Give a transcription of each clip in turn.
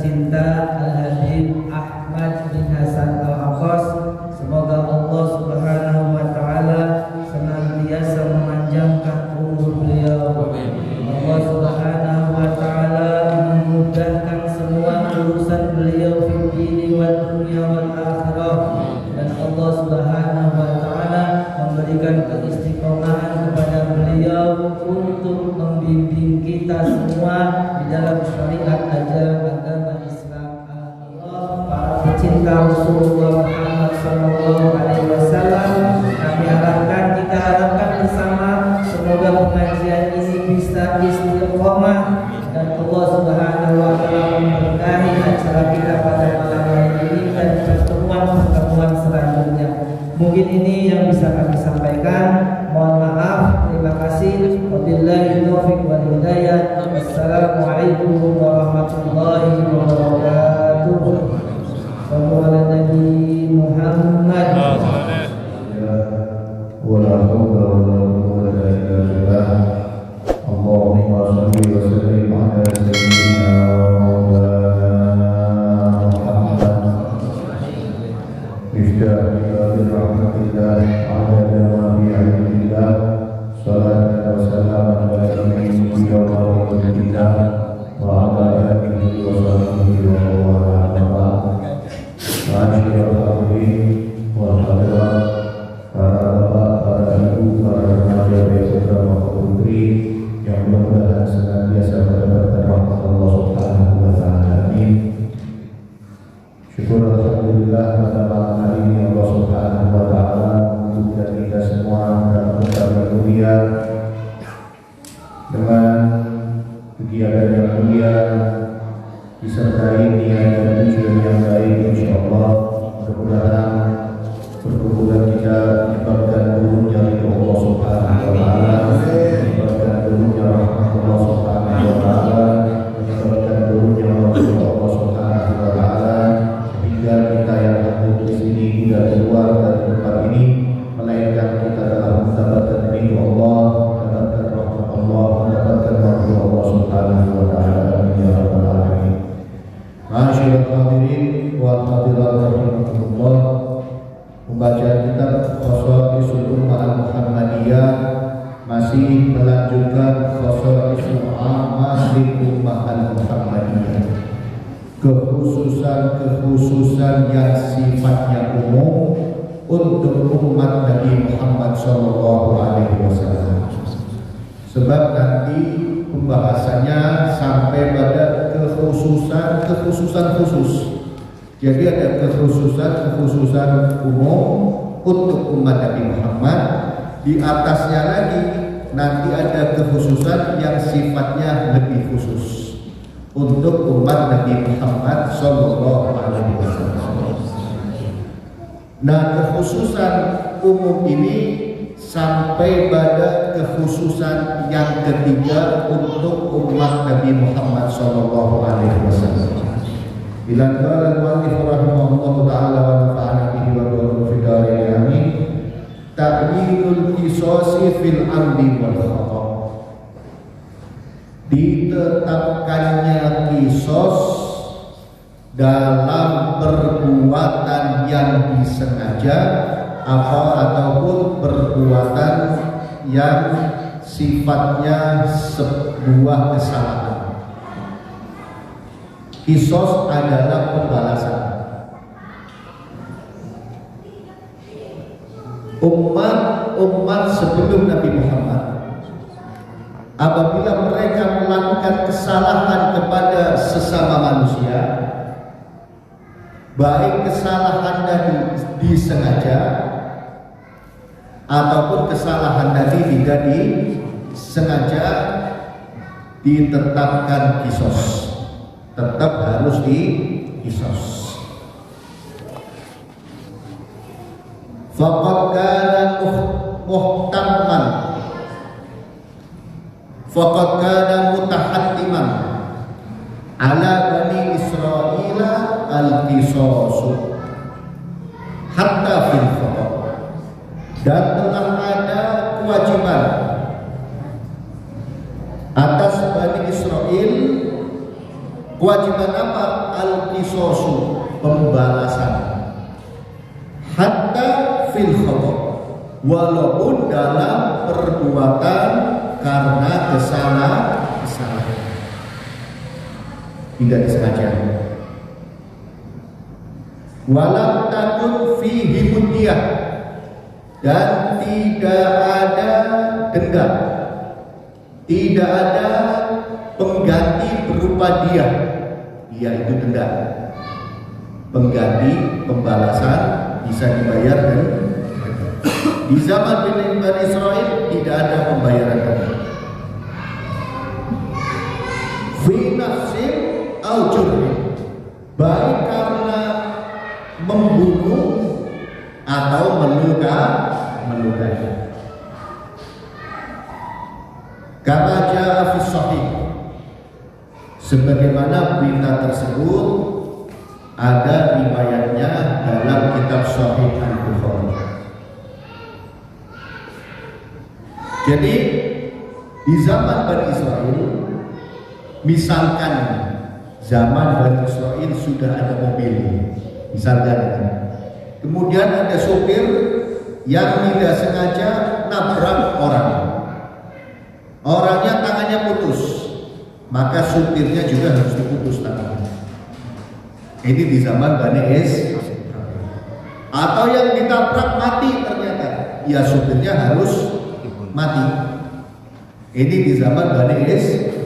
tercinta Al-Habib Ahmad bin Hasan Al-Aqas. Semoga Allah Subhanahu wa taala senantiasa memanjangkan umur beliau. Allah Subhanahu wa taala memudahkan semua urusan beliau fi dini wad dunya wal akhirah, dan Allah Subhanahu wa taala memberikan keistiqomahan kepada beliau untuk membimbing kita semua di dalam syariat ajaran agama Islam. Allah, para pecinta Rasulullah Muhammad sallallahu alaihi wasallam, kami kita harapkan bersama semoga pengajian ini bisa istiqomah dan Allah Subhanahu wa taala memberkahi acara kita pada malam hari ini dan pertemuan selanjutnya. Mungkin ini yang bisa kami sampaikan. Mohon maaf, terima kasih. Wabillahi taufiq wal hidayah. Wassalamualaikum warahmatullahi wabarakatuh. Sallu ala Nabi Muhammad. Wala haula wala quwwata illa billah. Allahumma shalli wa sallim ala sayyidina Maulana Muhammad. Bismillahirrahmanirrahim. Adada ma fi ilmillah. Salatan wa salaman ala nabiyyina wa rasulillah wa ala alihi wa sahbihi wa man wala. Ma'asyiral hadirin wal hadirat, para bapak, para ibu, para remaja, beserta bapak putri yang mudah-mudahan senantiasa mendapatkan rahmat Allah Subhanahu wa taala. Amin. Syukur alhamdulillah pada malam hari ini Allah Subhanahu wa taala mengumpulkan kita semua dalam acara mulia dengan kegiatan yang mulia disertai niat dan tujuan yang baik. Insyaallah mudah-mudahan perkumpulan kita menyebabkan turunnya ridho Allah Subhanahu wa taala, menyebabkan turunnya rahmat Allah Subhanahu wa taala, menyebabkan turunnya rahmat Allah Subhanahu wa taala, hingga kita yang hadir di sini tidak keluar dari tempat ini melainkan kita telah mendapatkan ridho Allah, mendapatkan rahmat Allah, mendapatkan rahmat Allah Subhanahu wa taala. Amin ya rabbal alamin. Ma'asyiral hadirin wal hadirat rahimakumullah. Membaca kitab Khosaisul Ummah Al-Muhammadiyah masih melanjutkan Khosaisul Ammah Ummah Al-Muhammadiyah, kekhususan yang sifatnya umum untuk umat Nabi Muhammad sallallahu alaihi wasallam. Sebab nanti pembahasannya sampai pada kekhususan khusus. Jadi ada kekhususan umum untuk umat Nabi Muhammad. Di atasnya lagi nanti ada kekhususan yang sifatnya lebih khusus untuk umat Nabi Muhammad sallallahu alaihi wasallam. Nah, kekhususan umum ini sampai pada kekhususan yang ketiga untuk umat Nabi Muhammad sallallahu alaihi wasallam. Bila qala al-mu'allif rahimahullah ta'ala wa nafa'ana bihi wa bihi fi darin amin. Ta'yinul qisasi fil amdi wal khata'. Ditetapkannya kisos dalam perbuatan yang disengaja ataupun perbuatan yang sifatnya sebuah kesalahan. Kisos adalah pembalasan. Umat sebelum Nabi Muhammad, apabila mereka melakukan kesalahan kepada sesama manusia, baik kesalahan dari disengaja ataupun kesalahan dari tidak disengaja, ditetapkan kisos. Tetap harus dikisos. Faqad kana muhtamman, faqad kana mutahaddiman ala bani Israil al-qisasu hatta fil khata'. Dan telah ada kewajiban atas Bani Israel. Kewajiban apa? al-qisasu, pembalasan, hatta fil khata', walaupun dalam perbuatan karena kesalahan, tidak disengaja. Walam takun fihi mudiyah, dan tidak ada denda, tidak ada pengganti berupa dia itu denda, pengganti, pembalasan bisa dibayar. Dan di zaman Bani Israil tidak ada pembayaran denda. Fi nafsin au jurhin, baik karena membunuh atau melukai. Kama jaa fi sahih, sebagaimana berita tersebut ada riwayatnya dalam kitab Sahih Al-Bukhari. Jadi di zaman Bani Israil, misalkan zaman Bani Israil sudah ada mobil, misalkan, kemudian ada sopir yang tidak sengaja nabrak orang, orangnya tangannya putus, maka supirnya juga harus diputus tangannya. Ini di zaman Bani Israil. Atau yang ditabrak mati ternyata, ya supirnya harus mati. Ini di zaman Bani Israil.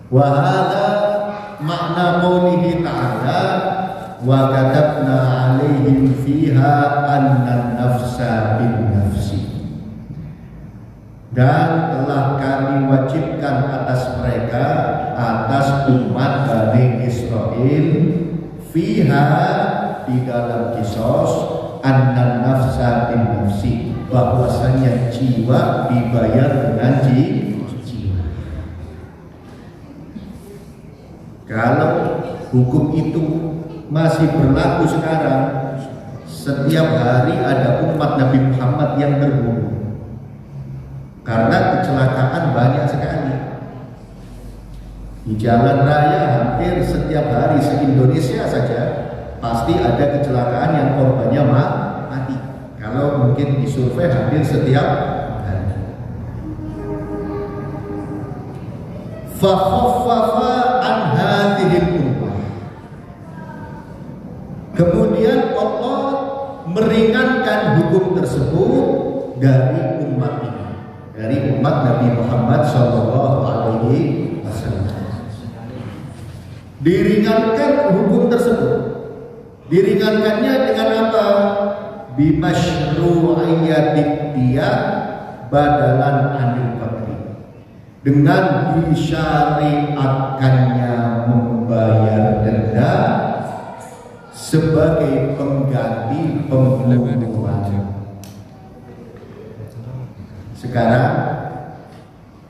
Wa hadza makna qoulihi ta'ala wa katabna 'alaihim fiha anna nafsa bin nafsi, dan telah kami wajibkan atas mereka, atas umat Bani Israil, fiha, di dalam kisos, anna nafsa bin nafsi, bahwasanya jiwa dibayar dengan jiwa. Kalau hukum itu masih berlaku sekarang, setiap hari ada umat Nabi Muhammad yang terbunuh karena kecelakaan banyak sekali. Di jalan raya hampir setiap hari se-Indonesia saja pasti ada kecelakaan yang korbannya mati. Kalau mungkin disurvei hampir setiap hari. Fa khaffafa an hadhil ummah, kemudian Allah meringankan hukum tersebut dari umat ini, dari umat Nabi Muhammad SAW. Diringankan hukum tersebut. Diringankannya dengan apa? Bimasyru'iyyatid diyah badalan anil qatli, dengan disyariatkannya membayar denda sebagai pengganti pembunuhan. Sekarang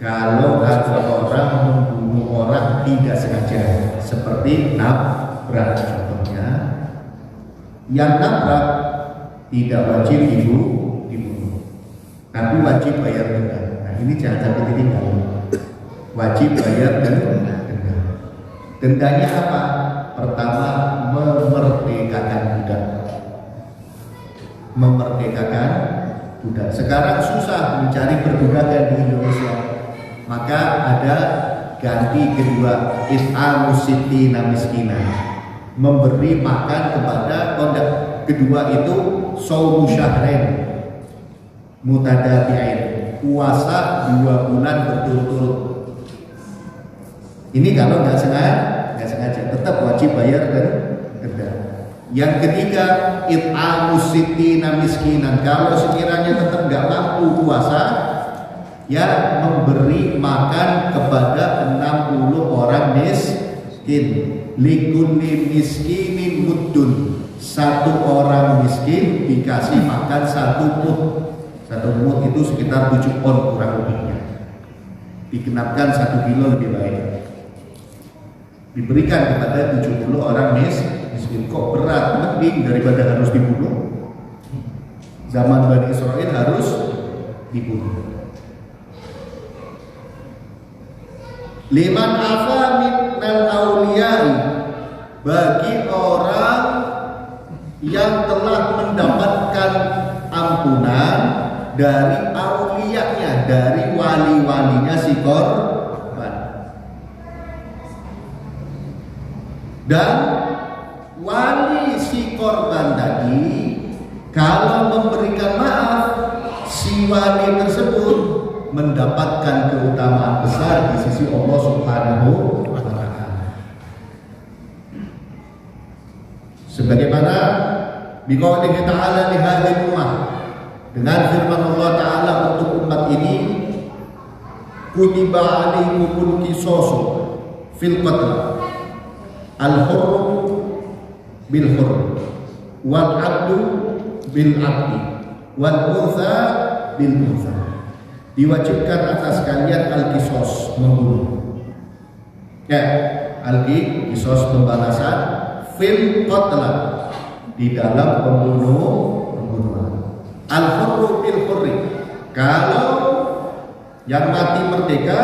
kalau ada orang membunuh orang tidak sengaja, seperti nabrak contohnya, yang nabrak tidak wajib dibunuh, tapi wajib bayar denda. Nah ini jangan sampai ditinggal, wajib bayar denda. Dendanya apa? Pertama, memerdekakan budak. Memerdekakan budak. Sekarang susah mencari perbudakan di Indonesia, maka ada ganti kedua, it'amus sittina miskinan, memberi makan kepada kondak. Kedua itu shaumu syahrain mutatabi'ain, puasa 2 bulan berturut-turut. Ini kalau nggak sengaja tetap wajib bayar denda. Yang ketiga, it'amus sittina miskinan, kalau sekiranya tetap nggak mampu puasa, ya memberi makan kepada 60 orang miskin. Likulli miskinin muddun, 1 orang miskin dikasih makan 1 mud. 1 mud itu sekitar 7 on kurang lebihnya. Digenapkan 1 kilo lebih baik. Diberikan kepada 70 orang miskin. Kok berat, mending daripada harus dibunuh. Zaman Bani Israil harus dibunuh. Liman afa min minal awliya'i, bagi orang yang telah mendapatkan ampunan dari auliyanya, dari wali-walinya si korban. Dan wali si korban tadi kalau memberikan maaf, si wali tersebut mendapatkan keutamaan besar di sisi Allah Subhanahu wa Ta'ala. Sebagaimana biqaulihi ta'ala li hadhihi ummah, dengan firman Allah Ta'ala untuk umat ini, kutiba alaikumul qisasu fil qatl, al-hurr bil hurr, wal 'abdu bil 'abdi, wal untha bil untha. Diwajibkan atas kalian al-qisas, membunuh. Ya, al-qisas pembalasan fil qatl, di dalam pembunuhan. Al-hurru bil hurri, kalau yang mati merdeka,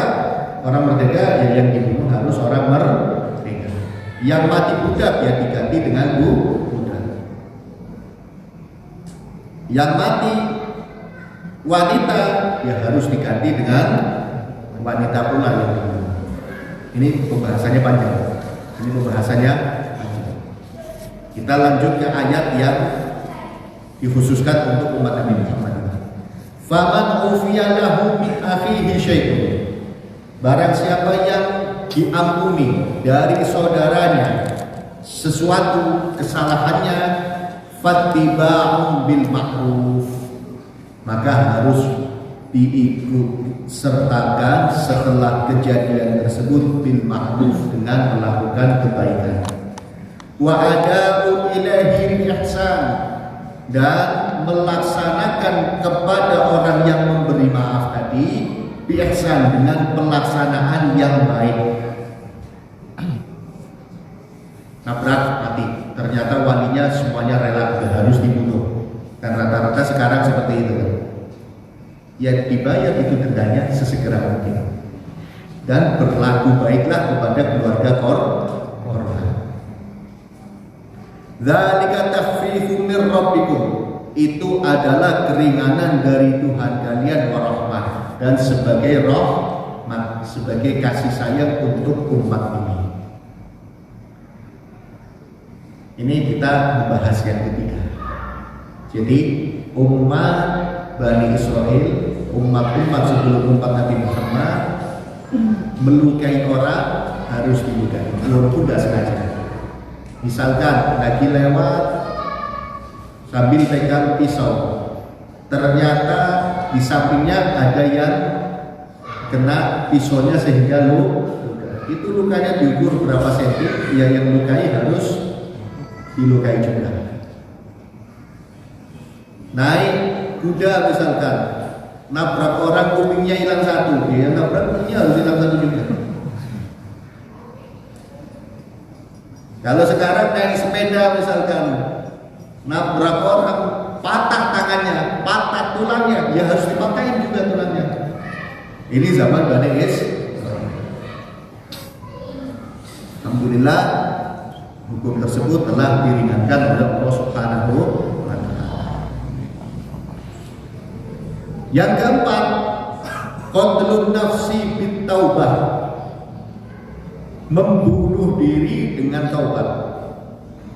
orang merdeka, ya yang dibunuh harus orang merdeka. Yang mati budak ya diganti dengan budak. Yang mati wanita ya harus diganti dengan wanita pula yang dibunuh. Ini pembahasannya panjang. Ini pembahasannya panjang. Kita lanjut ke ayat yang dikhususkan untuk umat Nabi Muhammad. Faman ufiya lahu min akhihi syai'un, barang siapa yang diampuni dari saudaranya sesuatu kesalahannya, fattiba'un bil ma'ruf, maka harus diikut sertakan setelah kejadian tersebut bil ma'ruf, dengan melakukan kebaikan. Wa ada'u ilaihi ihsan, dan melaksanakan kepada orang yang memberi maaf tadi bi ihsan, dengan pelaksanaan yang baik. Nabrak mati, ternyata walinya semuanya rela, harus dibunuh. Dan rata-rata sekarang seperti itu. Ya dibayar itu dendanya sesegera mungkin. Dan berlaku baiklah kepada keluarga korban. Dzalika takhfifun mir rabbikum, itu adalah keringanan dari Tuhan kalian, wa rahmah, dan sebagai rahmat, sebagai kasih sayang untuk umat ini. Ini kita membahas yang ketiga. Jadi umat Bani Israel, umat-umat sebelum umat Nabi Muhammad, melukai orang harus dilukai, walaupun tidak sengaja. Misalkan lagi lewat sambil pegang pisau, ternyata di sampingnya ada yang kena pisaunya sehingga luka. Itu lukanya diukur berapa senti, ya yang lukai harus dilukai juga. Naik kuda misalkan, nabrak orang kupingnya hilang satu, ya nabrak kupingnya harus hilang satu juga. Kalau sekarang naik sepeda misalkan, nabrak orang, patah tangannya, patah tulangnya, ya harus dipatahin juga tulangnya. Ini zaman Bani Israil. Alhamdulillah, hukum tersebut telah diringankan oleh Allah Subhanahu wa Ta'ala. Yang keempat, qatlun nafsi bit taubah, membunuh diri dengan taubat.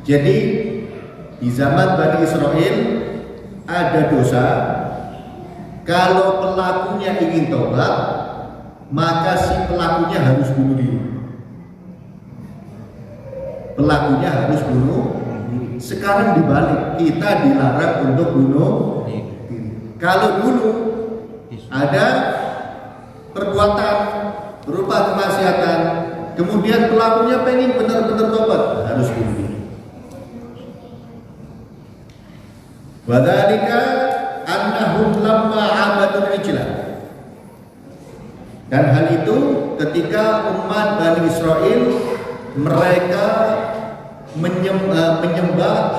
Jadi di zaman Bani Israel ada dosa, kalau pelakunya ingin taubat, maka si pelakunya harus bunuh diri. Pelakunya harus bunuh diri. Sekarang dibalik, kita dilarang untuk bunuh diri. Kalau dulu ada perbuatan berupa kemaksiatan, kemudian pelakunya pengen benar-benar tobat, harus bunuh diri. Wadzalika annahum lamma abadul ijlah, dan hal itu ketika umat Bani Israel mereka menyembah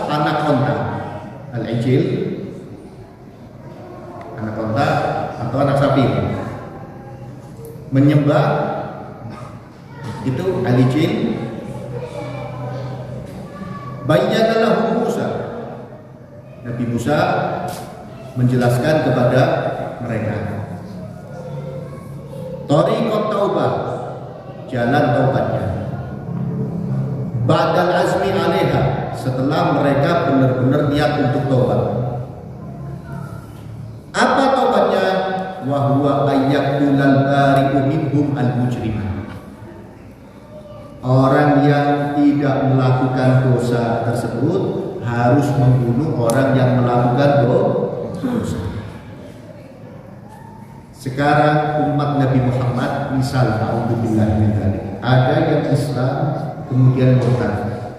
anak onta, al-ijil, anak onta atau anak sapi, menyembah Itu alijin. Bayyanalahu Musa. Nabi Musa menjelaskan kepada mereka. Tariqat taubah, jalan taubatnya. Ba'dal azmi 'alaiha, setelah mereka benar-benar niat untuk taubat. Apa taubatnya? Wa huwa ayyaqulal bari'u minhum al-mujrimah. Orang yang tidak melakukan dosa tersebut harus membunuh orang yang melakukan dosa. Sekarang umat Nabi Muhammad, misal alhamdulillah ada yang Islam kemudian murtad.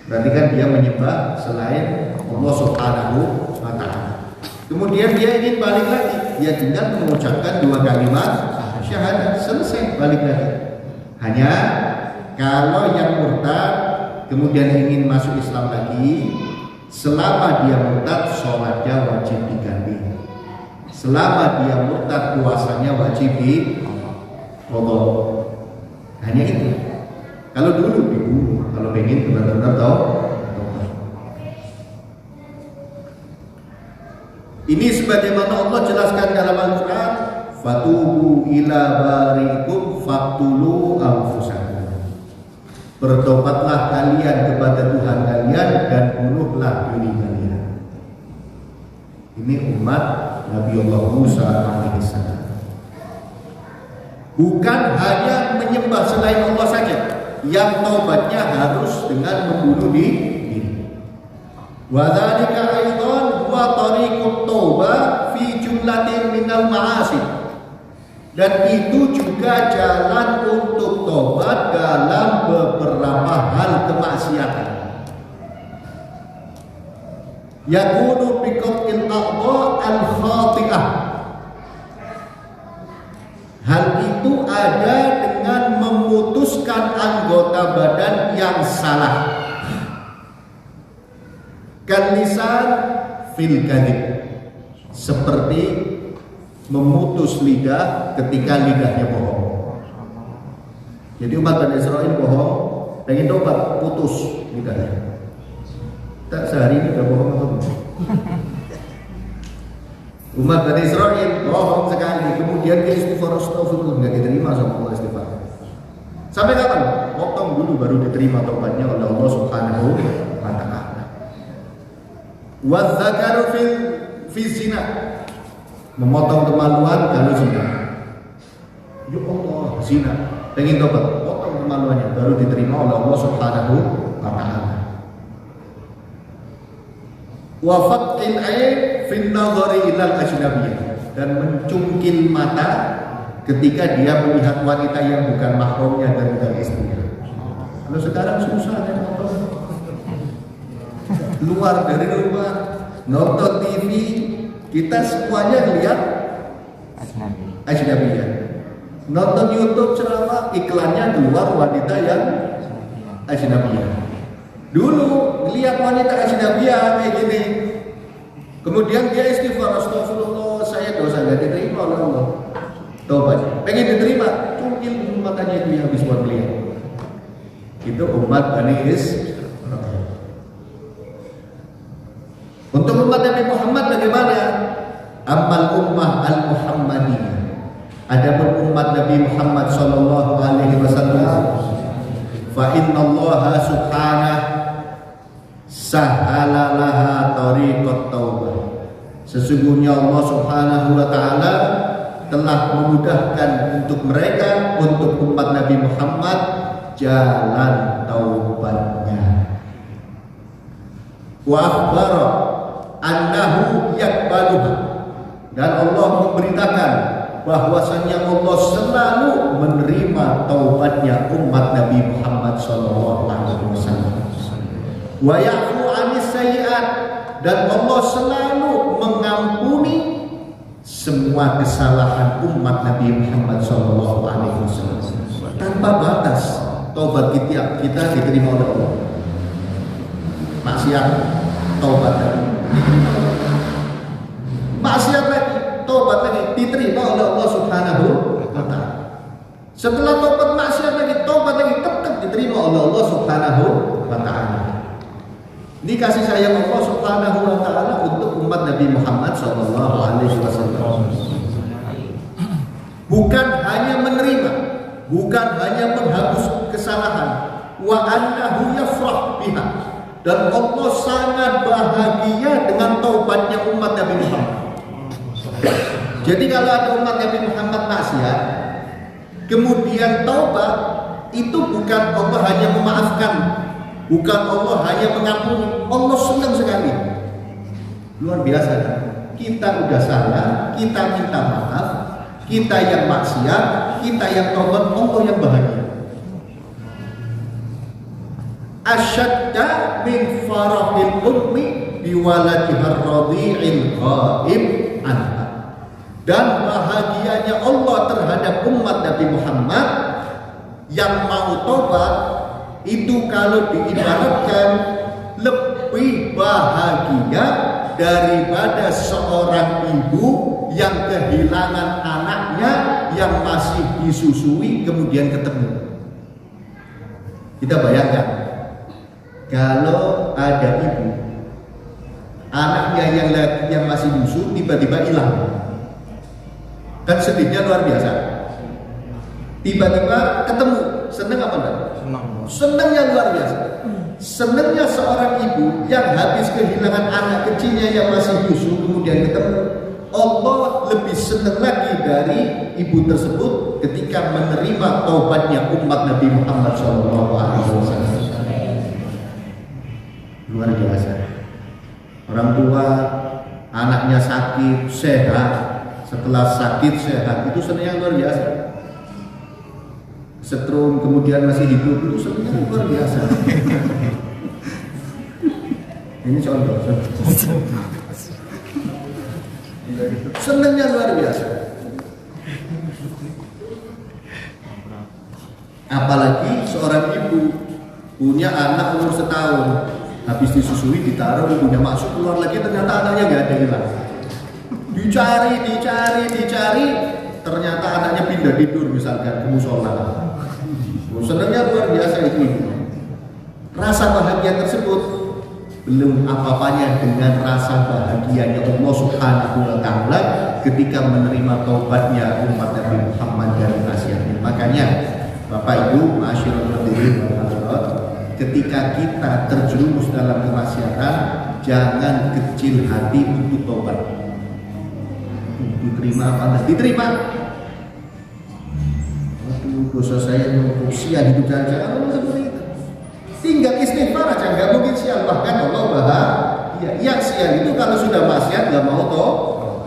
Berarti kan dia menyembah selain Allah Subhanahu wa taala. Kemudian dia ingin balik lagi, dia tinggal mengucapkan 2 kalimat syahadat, selesai, balik lagi. Hanya kalau yang murtad kemudian ingin masuk Islam lagi, selama dia murtad sholatnya wajib diganti. Selama dia murtad puasanya wajib diqadha. Hanya itu. Kalau dulu dibunuh, kalau pengen benar-benar tahu. Ini sebagaimana Allah jelaskan dalam Al-Quran, fatubu ila barikum faktulu anfusakum. Bertobatlah kalian kepada Tuhan kalian dan bunuhlah diri kalian. Ini umat Nabi Allah Musa alaihissalam. Bukan hanya menyembah selain Allah saja, yang taubatnya harus dengan membunuh diri. Wa dzalika aidan huwa tariqut taubah fi jumlatin minal ma'asi. Dan itu juga jalan untuk taubat dalam beberapa hal kemaksiatan. Yakunu biqatil a'dha al-khati'ah. Hal itu ada dengan memutuskan anggota badan yang salah. Kan lisan fil kadhib, seperti memutus lidah ketika lidahnya bohong. Jadi umat Bani Israil bohong, pengen tobat, putus lidahnya. Tak sehari ini udah bohong atau belum? Umat Bani Israil bohong sekali, kemudian dia istighfar, astagfirullah, nggak diterima sama Allah istighfar. Sampai kapan? Potong dulu baru diterima taubatnya oleh Allah Subhanahu wa taala. Wa dzakaru fi zina, memotong kemaluan kalau zina. Ya Allah, zina, pengen tobat, potong kemaluannya baru diterima oleh Allah Subhanahu wa taala. Wa fathil ayn fi nadhari ila al-ajnabiyyah, dan mencungkil mata ketika dia melihat wanita yang bukan mahramnya dan bukan istrinya. Kalau sekarang susah ya nonton. Luar dari rumah, nonton TV, kita semuanya lihat ajnabiyah. Nonton YouTube ceramah, iklannya keluar wanita yang ajnabiyah. Dulu lihat wanita ajnabiyah kayak gini, kemudian dia istighfar, astagfirullah, saya dosa gak diterima oleh Allah. Taubat, pengen diterima, cungkil matanya itu yang habis buat beliau. Itu umat Bani Israil. Untuk umat Nabi Muhammad bagaimana? Amal ummah al-Muhammadiyah. Adapun umat Nabi Muhammad sallallahu alaihi wasallam, fa innallaha subhanahu sahala laha tariqat taubah. Sesungguhnya Allah Subhanahu wa taala telah memudahkan untuk mereka, untuk umat Nabi Muhammad, jalan taubatnya. Wa akhbara annahu yaqbaluha, dan Allah memberitakan bahwasanya Allah selalu menerima taubatnya umat Nabi Muhammad sallallahu alaihi wasallam. Wa ya'fu 'anis sayyi'at, dan Allah selalu mengampuni semua kesalahan umat Nabi Muhammad sallallahu alaihi wasallam tanpa batas. Taubat kita diterima oleh Allah. Maksiat, taubat lagi. Maksiat lagi, taubat lagi, diterima oleh Allah Subhanahu wa taala. Setelah taubat maksiat lagi, taubat lagi, tetap diterima oleh Allah Subhanahu wa Ta'ala. Ini kasih sayang Allah Subhanahu wa Ta'ala untuk umat Nabi Muhammad sallallahu alaihi wasallam. Bukan hanya menerima, bukan hanya menghapus kesalahan, wa annahu yafrah biha, dan Allah sangat bahagia dengan taubatnya umat Nabi Muhammad. Jadi kalau ada umat Nabi Muhammad maksiat kemudian taubat, itu bukan Allah hanya memaafkan, bukan Allah hanya mengampuni, Allah senang sekali. Luar biasa. Kita udah salah, kita minta maaf, kita yang maksiat, kita yang taubat, Allah yang bahagia. Asyadda min farahil ummi biwaladihar radhi'il ghaib anha. Dan bahagianya Allah terhadap umat Nabi Muhammad yang mau tobat itu kalau diibaratkan lebih bahagia daripada seorang ibu yang kehilangan anaknya yang masih disusui kemudian ketemu. Kita bayangkan kalau ada ibu anaknya yang masih susu tiba-tiba hilang. Kan sedihnya luar biasa. Tiba-tiba ketemu, seneng apa enggak? Senang. Senengnya luar biasa. Senengnya seorang ibu yang habis kehilangan anak kecilnya yang masih susu kemudian ketemu, Allah lebih senang lagi dari ibu tersebut ketika menerima taubatnya umat Nabi Muhammad SAW. Luar biasa. Orang tua anaknya sakit, sehat. Setelah sakit sehat itu senang luar biasa. Setrum kemudian masih hidup itu senang luar biasa. Ini contoh. Senangnya luar biasa. Apalagi seorang ibu punya anak umur setahun, habis disusui ditaruh, ibunya masuk keluar lagi ternyata anaknya gak ada hilang. Dicari, ternyata anaknya pindah tidur misalkan ke musola. Senangnya luar biasa itu. Rasa bahagia tersebut belum apa-apanya dengan rasa bahagianya Allah Subhanahu wa Ta'ala ketika menerima taubatnya umat Nabi Muhammad dari maksiatnya. Makanya Bapak Ibu, ma'asyiral hadirin wal hadirat, ketika kita terjerumus dalam kemaksiatan, jangan kecil hati untuk taubat. Diterima apa enggak? Diterima. Waduh, dosa saya numpuk, sia hidup jangan seperti itu. Tinggal istighfar aja, nggak mungkin sial. Bahkan Allah bahagia. Yang sial itu kalau sudah maksiat nggak mau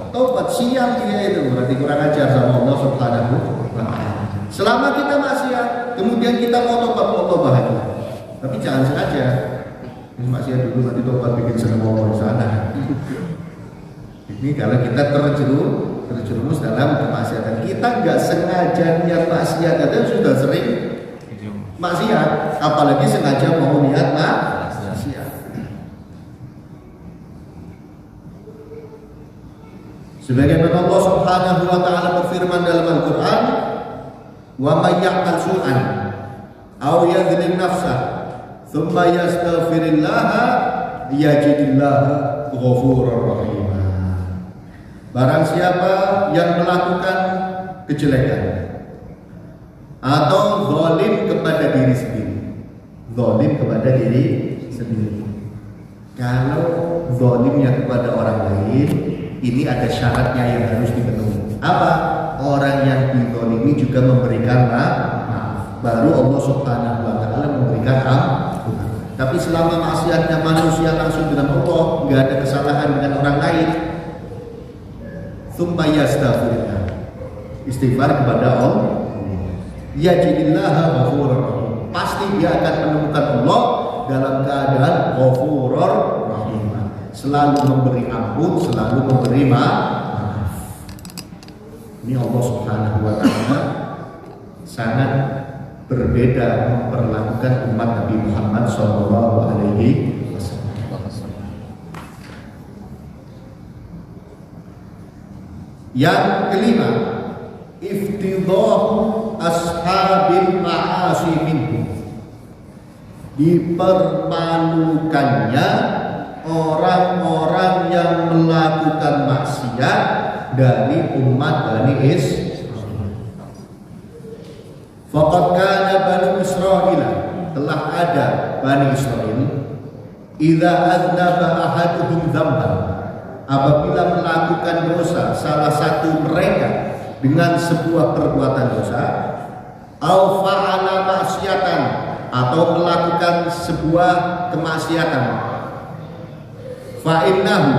taubat, sial dia itu berarti kurang ajar sama Allah Subhanahu wa Ta'ala. Selama kita maksiat, kemudian kita mau taubat, Allah bahagia. Tapi jangan sengaja. Maksiat dulu nanti taubat bikin seneng Allah di sana. Ini kalau kita terjerumus dalam kemaksiatan, kita nggak sengaja niat maksiat, dan sudah sering maksiat, apalagi sengaja mau niat maksiat. Sebagaimana Allah Subhanahu wa Ta'ala berfirman dalam Al-Qur'an, "Wa may ya'mal su'an aw yadhlim nafsah, tsumma yastaghfirillaha yajidillaha ghafurur rahim." Barang siapa yang melakukan kejelekan atau zalim kepada diri sendiri, kalau zalimnya kepada orang lain, ini ada syaratnya yang harus dipenuhi. Apa? Orang yang dizalimi juga memberikan maaf, baru Allah Subhanahu wa Ta'ala memberikan ampun. Tapi selama maksiatnya manusia langsung dengan Allah, nggak ada kesalahan dengan orang lain, tsumma yastaghfirullah, istighfar kepada Allah, yajidillaha ghafurur rahim, pasti dia akan menemukan Allah dalam keadaan ghafurur rahim, selalu memberi ampun, selalu memberi maaf. Ini Allah Subhanahu wa Ta'ala sangat berbeda memperlakukan umat Nabi Muhammad sallallahu alaihi wasallam. Yang kelima, iftidahu ashabil ma'asi minhum, dipermalukannya orang-orang yang melakukan maksiat dari umat Bani Israil. Faqad kana Bani Israil, telah ada Bani Israil, idza aznaba ahaduhum dzamban, apabila melakukan dosa salah satu mereka dengan sebuah perbuatan dosa, au fa'ala maksiatan, atau melakukan sebuah kemaksiatan, fa'innahu,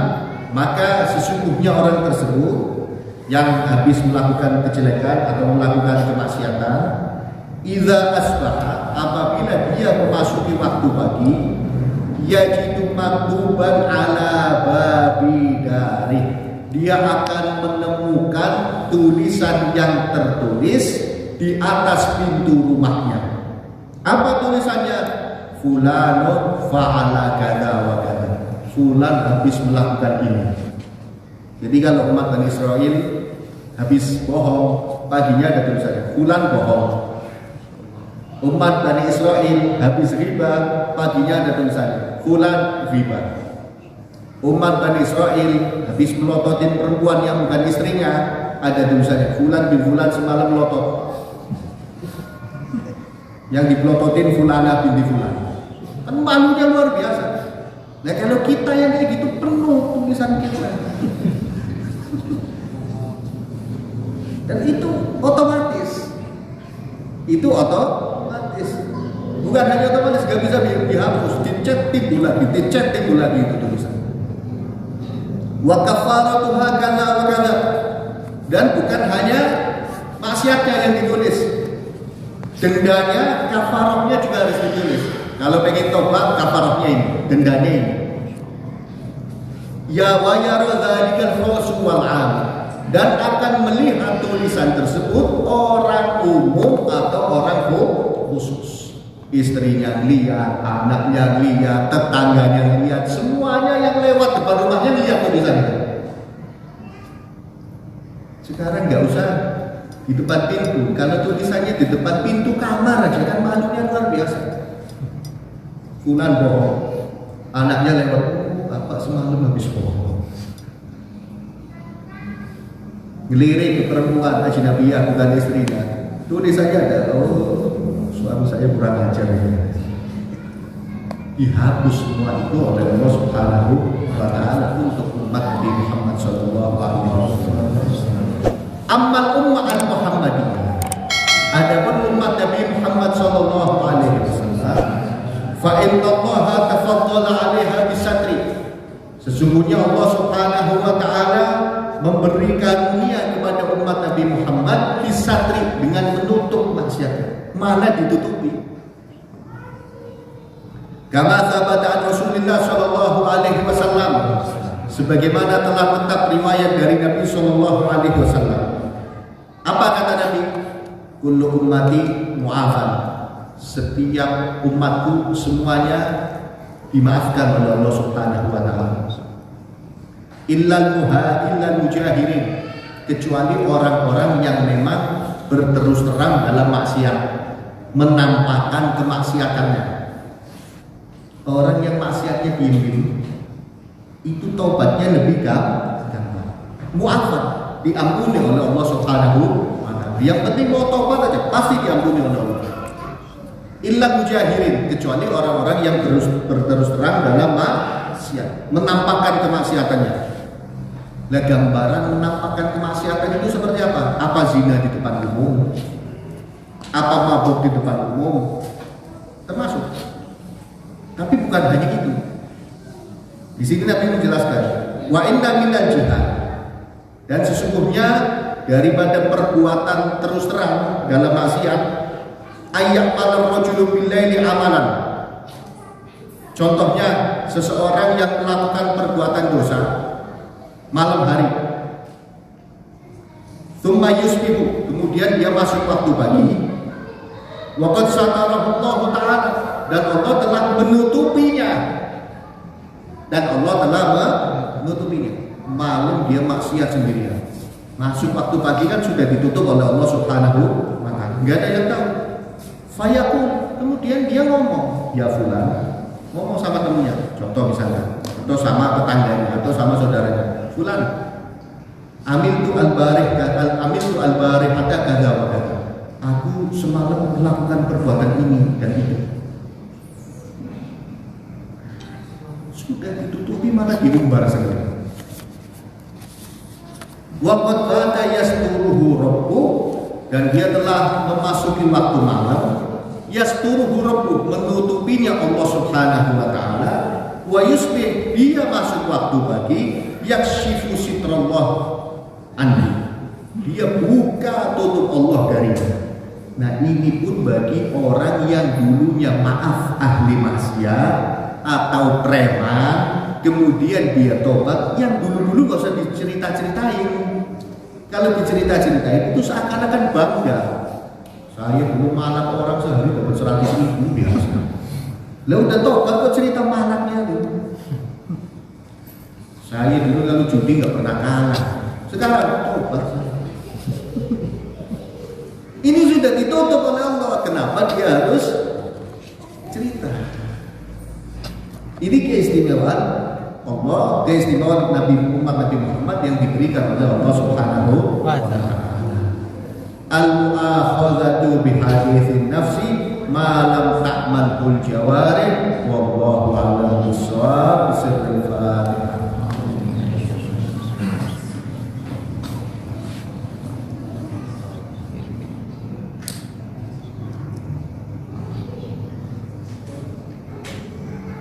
maka sesungguhnya orang tersebut yang habis melakukan kejelekan atau melakukan kemaksiatan, idza asbaha, apabila dia memasuki waktu pagi, yajidu maktuban ala babi dari, dia akan menemukan tulisan yang tertulis di atas pintu rumahnya. Apa tulisannya? Fulanun fa'ala kada wa kada, fulan habis melakukan ini. Jadi kalau umat Bani Israil habis bohong, paginya ada tulisannya fulan bohong. Umat Bani Israil habis riba, paginya ada tulisannya fulan riba. Umat Bani Israil habis melototin perempuan yang bukan istrinya, ada tulisannya fulan bin fulan semalam melotot. Yang dipelototin fulana binti fulan. Kan malunya luar biasa. Nah kalau kita yang kayak gitu penuh tulisan kita. Dan itu otomatis. Itu otomatis. Bukan hanya otomatis, gak bisa dihapus, dicet timbul lagi, dicet timbul lagi itu tulisan. Wa kafaratuha kana wa kana. Dan bukan hanya maksiatnya yang ditulis, dendanya, kafarahnya juga harus ditulis. Kalau pengen tobat, kafarahnya ini, dendanya ini. Ya wa yara dzalikal khawas wal 'am, dan akan melihat tulisan tersebut orang umum atau orang khusus. Istrinya lihat, anaknya lihat, tetangganya lihat, semuanya yang lewat depan rumahnya lihat tulisan itu. Sekarang nggak usah di depan pintu, kalau tulisannya di depan pintu kamar aja kan malunya luar biasa. Fulan bohong, anaknya lewat, bapak semalam habis bohong. Ngelirik ke perempuan ajnabiyah bukan istrinya, tulisannya ada, oh suami saya kurang ajar ini. Dihapus semua itu oleh Allah Subhanahu wa Ta'ala untuk umat Nabi Muhammad sallallahu alaihi wasallam. Ammal ummah al-Muhammadiyah, adapun umat Nabi Muhammad sallallahu alaihi wasallam, fa innallaha tafaddala 'alaiha bisatri, sesungguhnya Allah Subhanahu wa Ta'ala memberi karunia kepada umat Nabi Muhammad bisatri, dengan menutup maksiat, malah ditutupi. Kama sabata Rasulullah sallallahu alaihi wasallam, sebagaimana telah tetap riwayat dari Nabi sallallahu alaihi wasallam. Apa kata Nabi? Kullu ummati mu'afan, setiap umatku semuanya dimaafkan oleh Allah Subhanahu wa Ta'ala. Illal mujahirin, kecuali orang-orang yang memang berterus terang dalam maksiat, menampakkan kemaksiatannya. Orang yang maksiatnya diem-diem, itu taubatnya lebih gampang. Mu'afan, diampuni oleh Allah Subhanahu wa Ta'ala. Yang penting mau taubat aja pasti diampuni oleh Allah. Illa mujahirin, kecuali orang-orang yang berterus terang dalam maksiat, menampakkan kemaksiatannya. Lah gambaran menampakkan kemaksiatan itu seperti apa? Apa zina di depan umum? Apa mabuk di depan umum? Termasuk. Tapi bukan hanya itu. Di sini Nabi menjelaskan, wa inna minal jihad, dan sesungguhnya daripada perbuatan terus terang dalam maksiat, ayat malam rajulu billaili amalan. Contohnya seseorang yang melakukan perbuatan dosa malam hari, tsumma yusbihu, kemudian dia masuk waktu pagi, wa qad satarahu Allah Ta'ala, dan Allah telah menutupinya. Dan Allah telah menutupinya. Malam dia maksiat sendirian, Masuk waktu pagi kan sudah ditutup oleh Allah Subhanahu wa Ta'ala. Enggak ada yang tahu. Fayaqul, kemudian dia ngomong, ya fulan, ngomong sama temennya, contoh misalnya, atau sama tetangganya, atau sama saudaranya, fulan, amiltu al-barih hatta kadza wa kadza. Aku semalam melakukan perbuatan ini dan itu. Sudah ditutupi malah diumbar sekali. Waqad bata yasturuhu rabbuh, dan dia telah memasuki waktu malam. Yasturuhu rabbuh, menutupinya Allah Subhanahu wa Ta'ala. Wa yusbih, dia masuk waktu pagi. Yakshifu sitrallah anhu, dia buka tutup Allah darinya. Nah, ini pun bagi orang yang dulunya maaf ahli maksiat atau preman, kemudian dia tobat. Yang dulu-dulu gak usah dicerita-ceritain. Kalau dicerita-ceritain itu seakan-akan bangga. Saya dulu malak orang sehari dapat 100.000 biasa. Lah udah tobat kok cerita malaknya itu. Saya dulu kalau judi nggak pernah kalah. Sekarang tobat. Ini sudah ditutup oleh Allah. Kenapa dia harus cerita? Ini keistimewaan Allah, keistimewaan umat Nabi Muhammad yang diberikan oleh Allah Subhanahu wa Ta'ala. Al-mu'akhadzatu bihaditsin nafsi ma lam ta'malul jawarih wallahu a'lam bissawab. Bismillahirrahmanirrahim.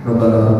Rabbana